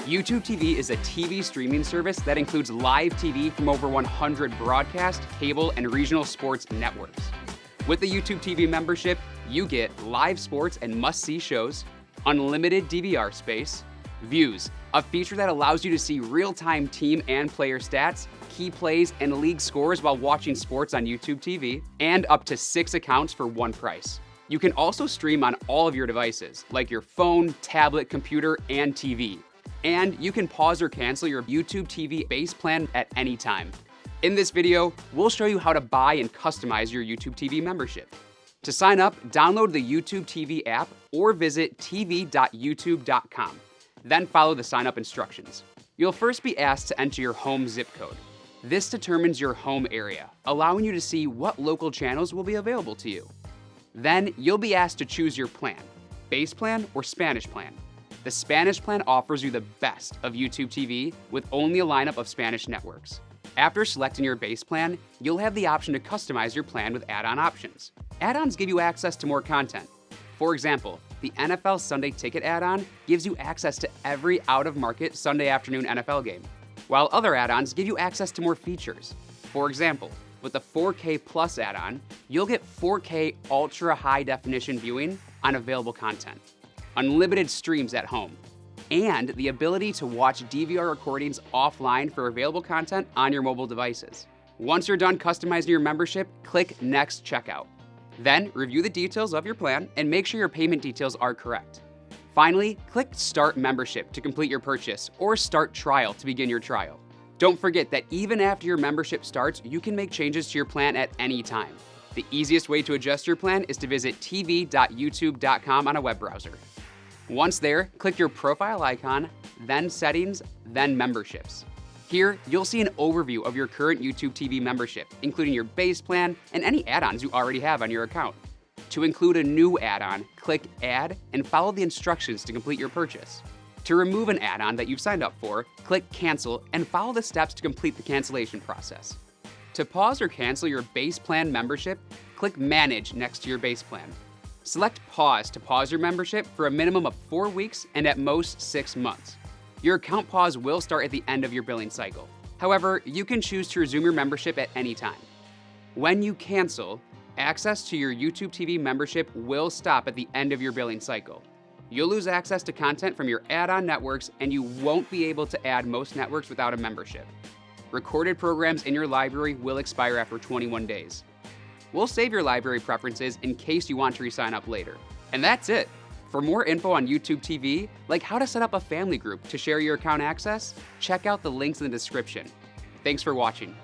YouTube TV is a TV streaming service that includes live TV from over 100 broadcast, cable, and regional sports networks. With the YouTube TV membership, you get live sports and must-see shows, unlimited DVR space, views, a feature that allows you to see real-time team and player stats, key plays, and league scores while watching sports on YouTube TV, and up to 6 accounts for one price. You can also stream on all of your devices, like your phone, tablet, computer, and TV. And you can pause or cancel your YouTube TV base plan at any time. In this video, we'll show you how to buy and customize your YouTube TV membership. To sign up, download the YouTube TV app or visit tv.youtube.com. Then follow the sign-up instructions. You'll first be asked to enter your home zip code. This determines your home area, allowing you to see what local channels will be available to you. Then you'll be asked to choose your plan, base plan or Spanish plan. The Spanish plan offers you the best of YouTube TV with only a lineup of Spanish networks. After selecting your base plan, you'll have the option to customize your plan with add-on options. Add-ons give you access to more content. For example, the NFL Sunday Ticket add-on gives you access to every out-of-market Sunday afternoon NFL game, while other add-ons give you access to more features. For example, with the 4K Plus add-on, you'll get 4K ultra high definition viewing on available content, unlimited streams at home, and the ability to watch DVR recordings offline for available content on your mobile devices. Once you're done customizing your membership, click Next Checkout. Then review the details of your plan and make sure your payment details are correct. Finally, click Start Membership to complete your purchase or Start Trial to begin your trial. Don't forget that even after your membership starts, you can make changes to your plan at any time. The easiest way to adjust your plan is to visit tv.youtube.com on a web browser. Once there, click your profile icon, then Settings, then Memberships. Here, you'll see an overview of your current YouTube TV membership, including your base plan and any add-ons you already have on your account. To include a new add-on, click Add and follow the instructions to complete your purchase. To remove an add-on that you've signed up for, click Cancel and follow the steps to complete the cancellation process. To pause or cancel your base plan membership, click Manage next to your base plan. Select Pause to pause your membership for a minimum of 4 weeks and at most 6 months. Your account pause will start at the end of your billing cycle. However, you can choose to resume your membership at any time. When you cancel, access to your YouTube TV membership will stop at the end of your billing cycle. You'll lose access to content from your add-on networks, and you won't be able to add most networks without a membership. Recorded programs in your library will expire after 21 days. We'll save your library preferences in case you want to re-sign up later. And that's it. For more info on YouTube TV, like how to set up a family group to share your account access, check out the links in the description. Thanks for watching.